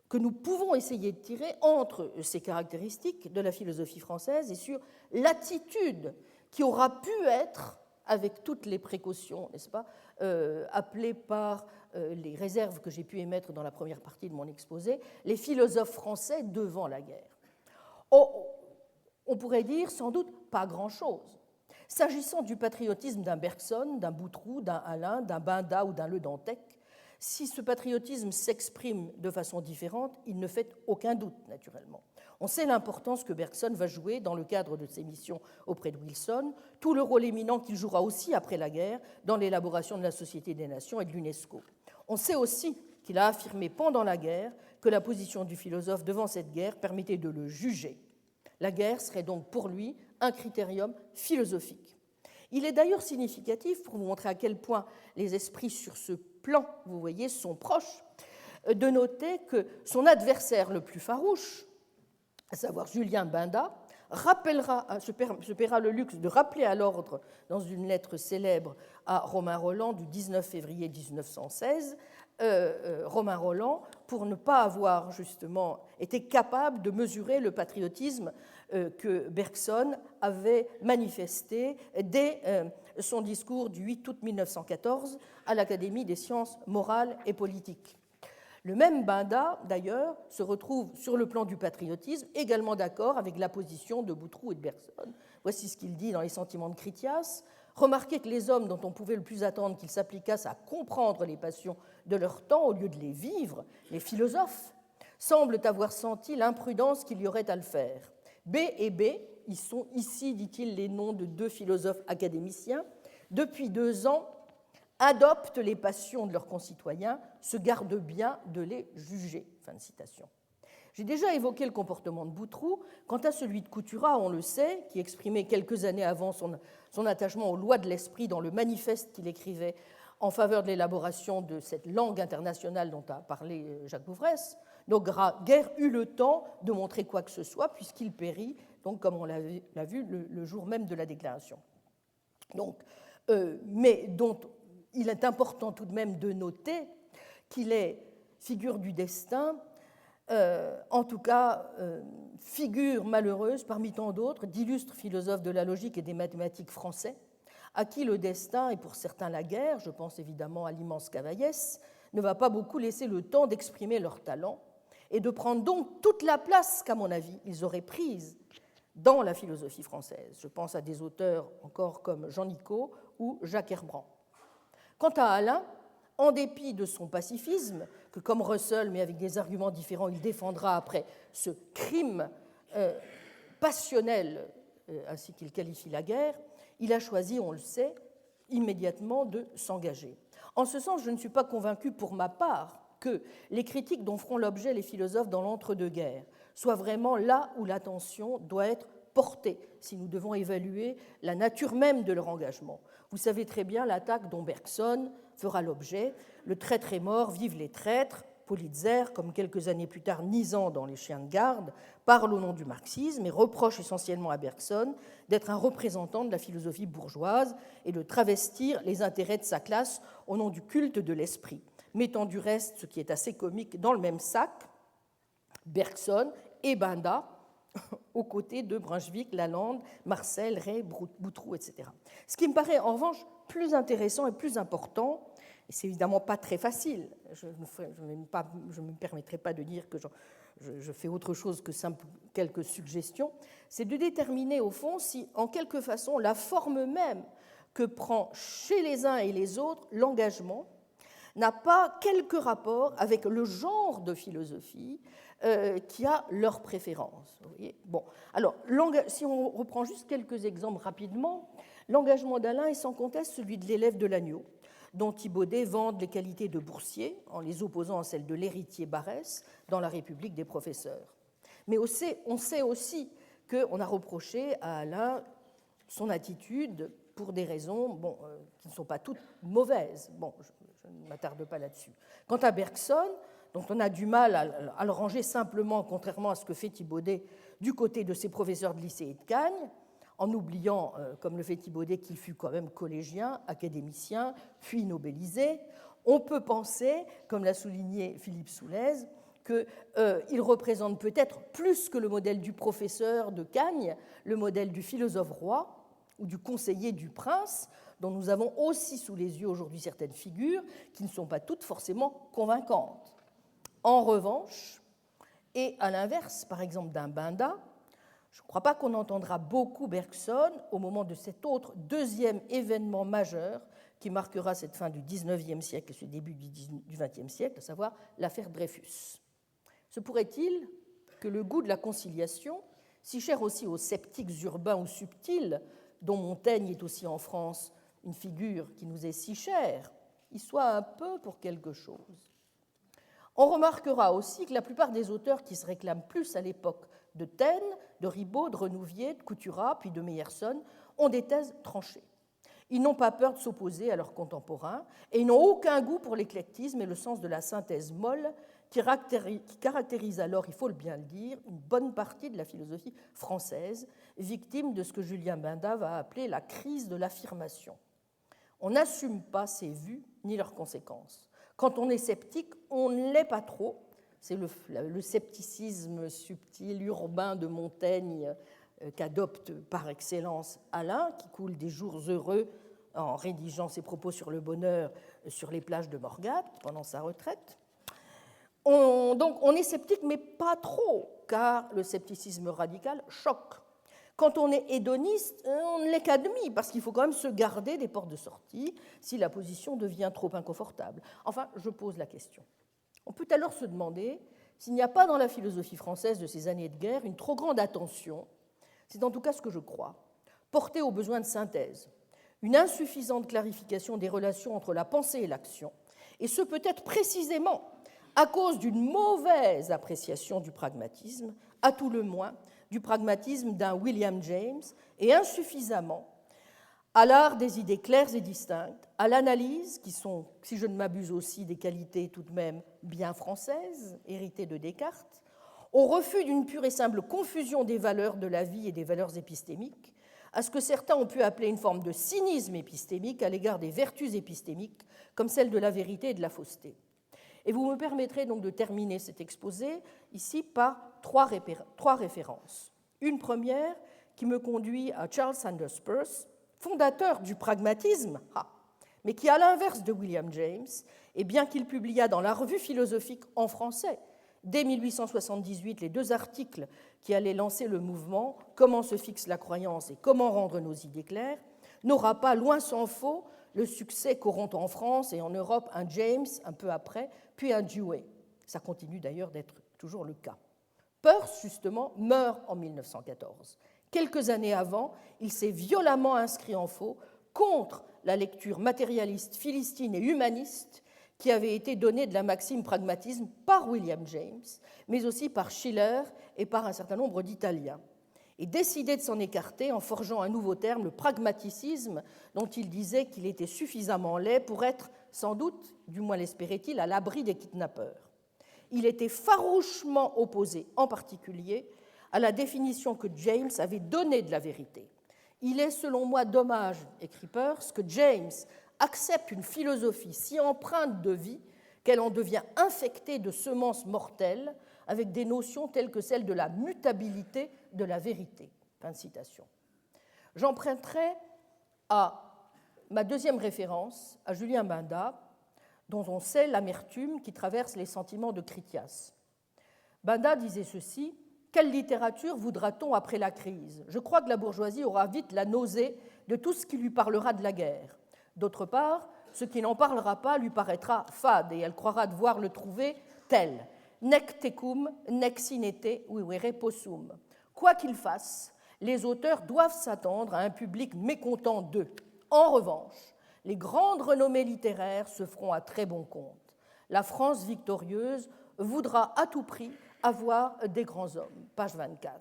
que nous pouvons essayer de tirer entre ces caractéristiques de la philosophie française et sur l'attitude qui aura pu être, avec toutes les précautions, n'est-ce pas, appelées par les réserves que j'ai pu émettre dans la première partie de mon exposé, les philosophes français devant la guerre. On pourrait dire sans doute pas grand-chose. S'agissant du patriotisme d'un Bergson, d'un Boutroux, d'un Alain, d'un Benda ou d'un Le Dantec, si ce patriotisme s'exprime de façon différente, il ne fait aucun doute, naturellement. On sait l'importance que Bergson va jouer dans le cadre de ses missions auprès de Wilson, tout le rôle éminent qu'il jouera aussi après la guerre dans l'élaboration de la Société des Nations et de l'UNESCO. On sait aussi qu'il a affirmé pendant la guerre que la position du philosophe devant cette guerre permettait de le juger. La guerre serait donc pour lui un critérium philosophique. Il est d'ailleurs significatif, pour vous montrer à quel point les esprits sur ce plan, vous voyez, sont proches, de noter que son adversaire le plus farouche, à savoir Julien Benda, se paiera le luxe de rappeler à l'ordre, dans une lettre célèbre à Romain Rolland du 19 février 1916, Romain Rolland, pour ne pas avoir justement été capable de mesurer le patriotisme que Bergson avait manifesté dès son discours du 8 août 1914 à l'Académie des sciences morales et politiques. Le même Benda, d'ailleurs, se retrouve sur le plan du patriotisme également d'accord avec la position de Boutroux et de Bergson. Voici ce qu'il dit dans Les Sentiments de Critias. Remarquez que les hommes dont on pouvait le plus attendre qu'ils s'appliquassent à comprendre les passions de leur temps au lieu de les vivre, les philosophes, semblent avoir senti l'imprudence qu'il y aurait à le faire. B et B, ils sont ici, dit-il, les noms de deux philosophes académiciens, depuis 2 ans, adoptent les passions de leurs concitoyens, se gardent bien de les juger. Fin de citation. J'ai déjà évoqué le comportement de Boutroux. Quant à celui de Couturat, on le sait, qui exprimait quelques années avant son attachement aux lois de l'esprit dans le manifeste qu'il écrivait en faveur de l'élaboration de cette langue internationale dont a parlé Jacques Bouvresse, n'aura guère eu le temps de montrer quoi que ce soit, puisqu'il périt, donc, comme on l'a vu, le jour même de la déclaration. Donc, mais dont il est important tout de même de noter qu'il est figure du destin, en tout cas figure malheureuse parmi tant d'autres d'illustres philosophes de la logique et des mathématiques français, à qui le destin, et pour certains la guerre, je pense évidemment à l'immense Cavaillès, ne va pas beaucoup laisser le temps d'exprimer leur talent et de prendre donc toute la place qu'à mon avis ils auraient prise dans la philosophie française. Je pense à des auteurs encore comme Jean Nicot ou Jacques Herbrand. Quant à Alain, en dépit de son pacifisme, que comme Russell, mais avec des arguments différents, il défendra après ce crime passionnel, ainsi qu'il qualifie la guerre, il a choisi, on le sait, immédiatement de s'engager. En ce sens, je ne suis pas convaincu pour ma part que les critiques dont feront l'objet les philosophes dans l'entre-deux-guerres soient vraiment là où l'attention doit être portée, si nous devons évaluer la nature même de leur engagement. Vous savez très bien l'attaque dont Bergson fera l'objet. Le traître est mort, vive les traîtres. Politzer, comme quelques années plus tard Nizan dans Les Chiens de garde, parle au nom du marxisme et reproche essentiellement à Bergson d'être un représentant de la philosophie bourgeoise et de travestir les intérêts de sa classe au nom du culte de l'esprit, mettant du reste, ce qui est assez comique, dans le même sac, Bergson et Benda, aux côtés de Brunswick, Lalande, Marcel, Ray, Boutroux, etc. Ce qui me paraît en revanche plus intéressant et plus important, et c'est évidemment pas très facile, je ne me permettrai pas de dire que je fais autre chose que quelques suggestions, c'est de déterminer au fond si, en quelque façon, la forme même que prend chez les uns et les autres l'engagement n'a pas quelque rapport avec le genre de philosophie qui a leur préférence. Vous voyez, bon, alors, si on reprend juste quelques exemples rapidement, l'engagement d'Alain est sans conteste celui de l'élève de Lagneau, dont Thibaudet vante les qualités de boursier en les opposant à celles de l'héritier Barrès dans La République des professeurs. Mais on sait aussi qu'on a reproché à Alain son attitude pour des raisons qui ne sont pas toutes mauvaises. Bon, je ne m'attarde pas là-dessus. Quant à Bergson, dont on a du mal à le ranger simplement, contrairement à ce que fait Thibaudet, du côté de ses professeurs de lycée et de Cagnes, en oubliant, comme le fait Thibaudet, qu'il fut quand même collégien, académicien, puis nobelisé, on peut penser, comme l'a souligné Philippe Soulez, qu'il représente peut-être plus que le modèle du professeur de Cagnes, le modèle du philosophe roi ou du conseiller du prince, dont nous avons aussi sous les yeux aujourd'hui certaines figures qui ne sont pas toutes forcément convaincantes. En revanche, et à l'inverse, par exemple d'un Benda, je ne crois pas qu'on entendra beaucoup Bergson au moment de cet autre deuxième événement majeur qui marquera cette fin du XIXe siècle et ce début du XXe siècle, à savoir l'affaire Dreyfus. Se pourrait-il que le goût de la conciliation, si cher aussi aux sceptiques urbains ou subtils, dont Montaigne est aussi en France une figure qui nous est si chère, y soit un peu pour quelque chose. On remarquera aussi que la plupart des auteurs qui se réclament plus à l'époque de Taine, de Ribot, de Renouvier, de Couturat, puis de Meyerson, ont des thèses tranchées. Ils n'ont pas peur de s'opposer à leurs contemporains et ils n'ont aucun goût pour l'éclectisme et le sens de la synthèse molle qui caractérise alors, il faut bien le dire, une bonne partie de la philosophie française, victime de ce que Julien Benda va appeler la crise de l'affirmation. On n'assume pas ses vues ni leurs conséquences. Quand on est sceptique, on ne l'est pas trop. C'est le scepticisme subtil, urbain de Montaigne qu'adopte par excellence Alain, qui coule des jours heureux en rédigeant ses propos sur le bonheur sur les plages de Morgat pendant sa retraite. Donc on est sceptique, mais pas trop, car le scepticisme radical choque. Quand on est hédoniste, on ne l'est qu'à demi, parce qu'il faut quand même se garder des portes de sortie si la position devient trop inconfortable. Enfin, je pose la question. On peut alors se demander s'il n'y a pas dans la philosophie française de ces années de guerre une trop grande attention, c'est en tout cas ce que je crois, portée aux besoins de synthèse, une insuffisante clarification des relations entre la pensée et l'action, et ce peut-être précisément à cause d'une mauvaise appréciation du pragmatisme, à tout le moins du pragmatisme d'un William James, et insuffisamment à l'art des idées claires et distinctes, à l'analyse, qui sont, si je ne m'abuse aussi, des qualités tout de même bien françaises, héritées de Descartes, au refus d'une pure et simple confusion des valeurs de la vie et des valeurs épistémiques, à ce que certains ont pu appeler une forme de cynisme épistémique à l'égard des vertus épistémiques, comme celle de la vérité et de la fausseté. Et vous me permettrez donc de terminer cet exposé ici par trois références. Une première qui me conduit à Charles Sanders Peirce, fondateur du pragmatisme, mais qui, à l'inverse de William James, et bien qu'il publia dans la Revue philosophique en français, dès 1878, les deux articles qui allaient lancer le mouvement « Comment se fixe la croyance et comment rendre nos idées claires », n'aura pas, loin s'en faut, le succès qu'auront en France et en Europe un James un peu après, puis un Dewey. Ça continue d'ailleurs d'être toujours le cas. Peirce, justement, meurt en 1914. Quelques années avant, il s'est violemment inscrit en faux contre la lecture matérialiste, philistine et humaniste qui avait été donnée de la maxime pragmatisme par William James, mais aussi par Schiller et par un certain nombre d'Italiens, et décidé de s'en écarter en forgeant un nouveau terme, le pragmaticisme, dont il disait qu'il était suffisamment laid pour être, sans doute, du moins l'espérait-il, à l'abri des kidnappeurs. Il était farouchement opposé, en particulier, à la définition que James avait donnée de la vérité. Il est, selon moi, dommage, écrit Peirce, que James accepte une philosophie si empreinte de vie qu'elle en devient infectée de semences mortelles avec des notions telles que celle de la mutabilité de la vérité. Fin de citation. J'emprunterai à ma deuxième référence, à Julien Benda, dont on sait l'amertume qui traverse les sentiments de Critias. Benda disait ceci: « Quelle littérature voudra-t-on après la crise ? Je crois que la bourgeoisie aura vite la nausée de tout ce qui lui parlera de la guerre. D'autre part, ce qui n'en parlera pas lui paraîtra fade et elle croira devoir le trouver tel. Nec tecum, nec sinete, vivere possum. Quoi qu'ils fassent, les auteurs doivent s'attendre à un public mécontent d'eux. En revanche, les grandes renommées littéraires se feront à très bon compte. La France victorieuse voudra à tout prix avoir des grands hommes. » Page 24.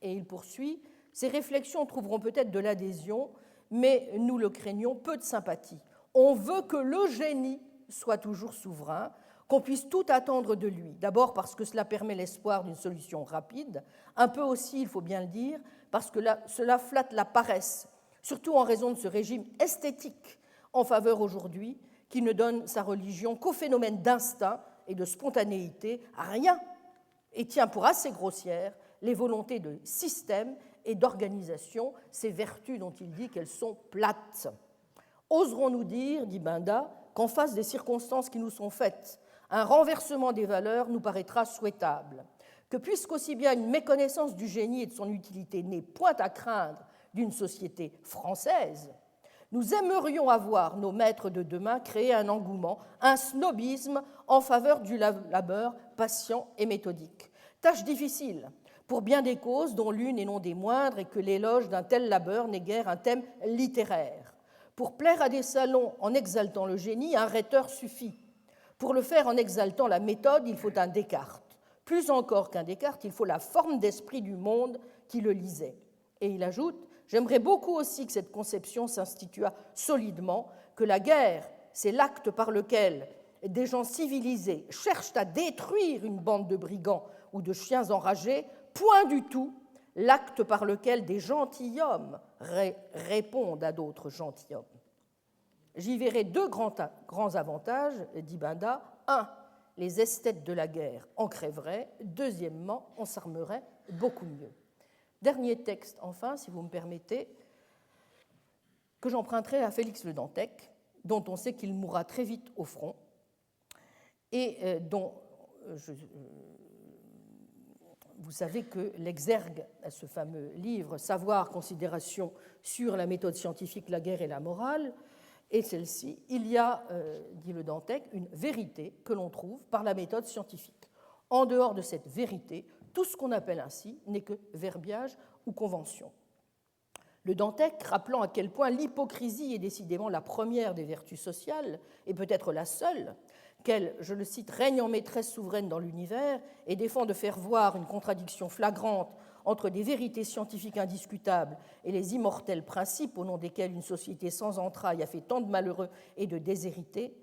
Et il poursuit, « Ces réflexions trouveront peut-être de l'adhésion, mais nous le craignons, peu de sympathie. On veut que le génie soit toujours souverain, qu'on puisse tout attendre de lui. D'abord parce que cela permet l'espoir d'une solution rapide, un peu aussi, il faut bien le dire, parce que cela flatte la paresse, surtout en raison de ce régime esthétique en faveur aujourd'hui qui ne donne sa religion qu'au phénomène d'instinct et de spontanéité, à rien, et tient pour assez grossières les volontés de système et d'organisation, ces vertus dont il dit qu'elles sont plates. Oserons-nous dire, dit Benda, qu'en face des circonstances qui nous sont faites, un renversement des valeurs nous paraîtra souhaitable, que puisqu'aussi bien une méconnaissance du génie et de son utilité n'est point à craindre d'une société française, nous aimerions avoir nos maîtres de demain créer un engouement, un snobisme en faveur du labeur patient et méthodique. Tâche difficile, pour bien des causes, dont l'une et non des moindres est que l'éloge d'un tel labeur n'est guère un thème littéraire. Pour plaire à des salons en exaltant le génie, un rhéteur suffit. Pour le faire en exaltant la méthode, il faut un Descartes. Plus encore qu'un Descartes, il faut la forme d'esprit du monde qui le lisait. Et il ajoute « J'aimerais beaucoup aussi que cette conception s'instituât solidement, que la guerre, c'est l'acte par lequel des gens civilisés cherchent à détruire une bande de brigands ou de chiens enragés, point du tout l'acte par lequel des gentilshommes répondent à d'autres gentilshommes. J'y verrai deux grands avantages, dit Benda. Un, les esthètes de la guerre en crèveraient. Deuxièmement, on s'armerait beaucoup mieux. Dernier texte, enfin, si vous me permettez, que j'emprunterai à Félix Le Dantec, dont on sait qu'il mourra très vite au front, et dont vous savez que l'exergue à ce fameux livre, Savoir, considération sur la méthode scientifique, la guerre et la morale, et celle-ci, il y a, dit Le Dantec, une vérité que l'on trouve par la méthode scientifique. En dehors de cette vérité, tout ce qu'on appelle ainsi n'est que verbiage ou convention. Le Dantec, rappelant à quel point l'hypocrisie est décidément la première des vertus sociales, et peut-être la seule, qu'elle, je le cite, règne en maîtresse souveraine dans l'univers et défend de faire voir une contradiction flagrante entre des vérités scientifiques indiscutables et les immortels principes au nom desquels une société sans entrailles a fait tant de malheureux et de déshérités,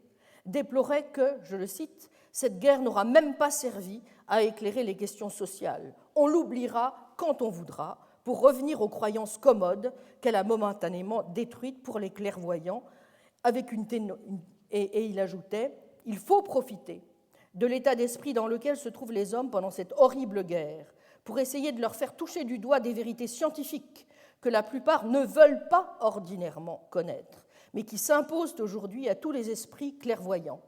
déplorait que, je le cite, cette guerre n'aura même pas servi à éclairer les questions sociales. On l'oubliera quand on voudra, pour revenir aux croyances commodes qu'elle a momentanément détruites pour les clairvoyants, avec et il ajoutait « Il faut profiter de l'état d'esprit dans lequel se trouvent les hommes pendant cette horrible guerre, pour essayer de leur faire toucher du doigt des vérités scientifiques que la plupart ne veulent pas ordinairement connaître, mais qui s'imposent aujourd'hui à tous les esprits clairvoyants.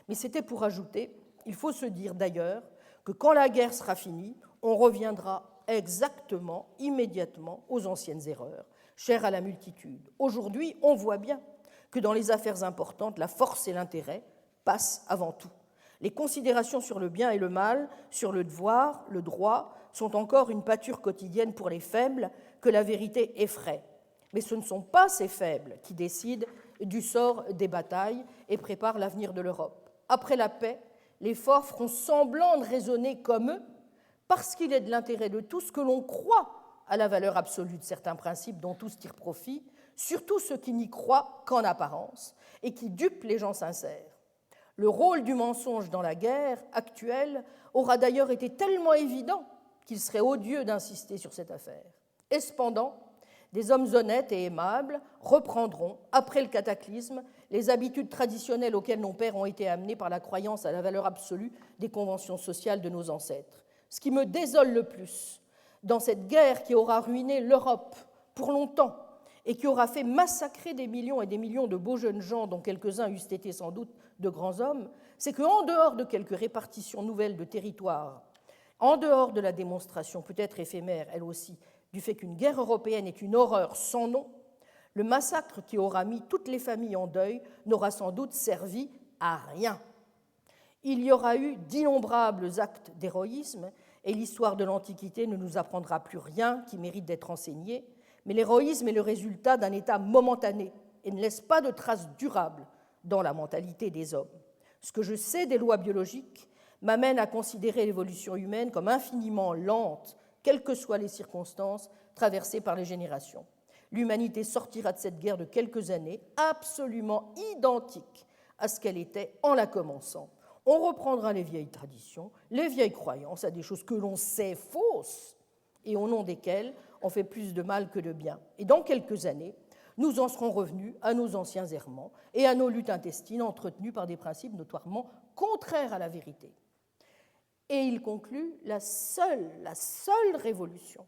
Mais c'était pour ajouter, il faut se dire d'ailleurs, que quand la guerre sera finie, on reviendra exactement, immédiatement, aux anciennes erreurs, chères à la multitude. Aujourd'hui, on voit bien que dans les affaires importantes, la force et l'intérêt passent avant tout. Les considérations sur le bien et le mal, sur le devoir, le droit, sont encore une pâture quotidienne pour les faibles que la vérité effraie. Mais ce ne sont pas ces faibles qui décident du sort des batailles et préparent l'avenir de l'Europe. Après la paix, les forts feront semblant de raisonner comme eux, parce qu'il est de l'intérêt de tous que l'on croit à la valeur absolue de certains principes dont tous tirent profit, surtout ceux qui n'y croient qu'en apparence et qui dupent les gens sincères. Le rôle du mensonge dans la guerre actuelle aura d'ailleurs été tellement évident qu'il serait odieux d'insister sur cette affaire. Et cependant, des hommes honnêtes et aimables reprendront, après le cataclysme, les habitudes traditionnelles auxquelles nos pères ont été amenés par la croyance à la valeur absolue des conventions sociales de nos ancêtres. Ce qui me désole le plus, dans cette guerre qui aura ruiné l'Europe pour longtemps et qui aura fait massacrer des millions et des millions de beaux jeunes gens, dont quelques-uns eussent été sans doute de grands hommes, c'est qu'en dehors de quelques répartitions nouvelles de territoires, en dehors de la démonstration peut-être éphémère, elle aussi, du fait qu'une guerre européenne est une horreur sans nom, le massacre qui aura mis toutes les familles en deuil n'aura sans doute servi à rien. Il y aura eu d'innombrables actes d'héroïsme, et l'histoire de l'Antiquité ne nous apprendra plus rien qui mérite d'être enseigné, mais l'héroïsme est le résultat d'un état momentané et ne laisse pas de traces durables dans la mentalité des hommes. Ce que je sais des lois biologiques m'amène à considérer l'évolution humaine comme infiniment lente, quelles que soient les circonstances traversées par les générations. L'humanité sortira de cette guerre de quelques années absolument identique à ce qu'elle était en la commençant. On reprendra les vieilles traditions, les vieilles croyances à des choses que l'on sait fausses et au nom desquelles on fait plus de mal que de bien. Et dans quelques années, nous en serons revenus à nos anciens errements et à nos luttes intestines entretenues par des principes notoirement contraires à la vérité. Et il conclut, la seule révolution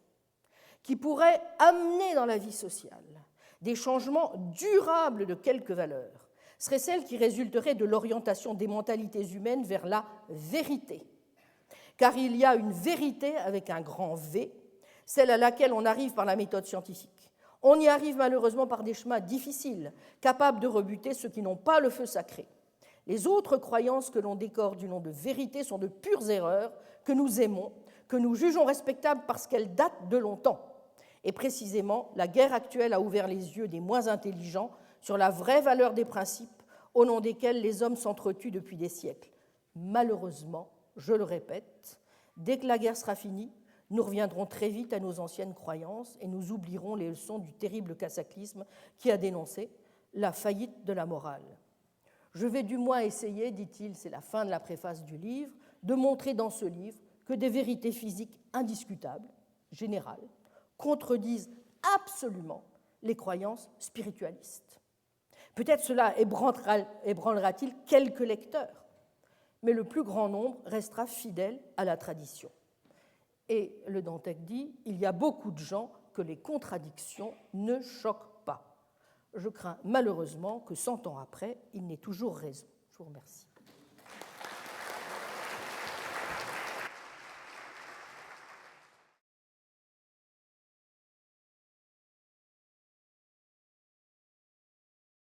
qui pourrait amener dans la vie sociale des changements durables de quelque valeur serait celle qui résulterait de l'orientation des mentalités humaines vers la vérité. Car il y a une vérité avec un grand V, celle à laquelle on arrive par la méthode scientifique. On y arrive malheureusement par des chemins difficiles, capables de rebuter ceux qui n'ont pas le feu sacré. Les autres croyances que l'on décore du nom de vérité sont de pures erreurs que nous aimons, que nous jugeons respectables parce qu'elles datent de longtemps. Et précisément, la guerre actuelle a ouvert les yeux des moins intelligents sur la vraie valeur des principes au nom desquels les hommes s'entretuent depuis des siècles. Malheureusement, je le répète, dès que la guerre sera finie, nous reviendrons très vite à nos anciennes croyances et nous oublierons les leçons du terrible cataclysme qui a dénoncé la faillite de la morale. Je vais du moins essayer, dit-il, c'est la fin de la préface du livre, de montrer dans ce livre que des vérités physiques indiscutables, générales, contredisent absolument les croyances spiritualistes. Peut-être cela ébranlera-t-il quelques lecteurs, mais le plus grand nombre restera fidèle à la tradition. Et le Dantec dit, il y a beaucoup de gens que les contradictions ne choquent pas. Je crains malheureusement que 100 ans après, il n'ait toujours raison. Je vous remercie.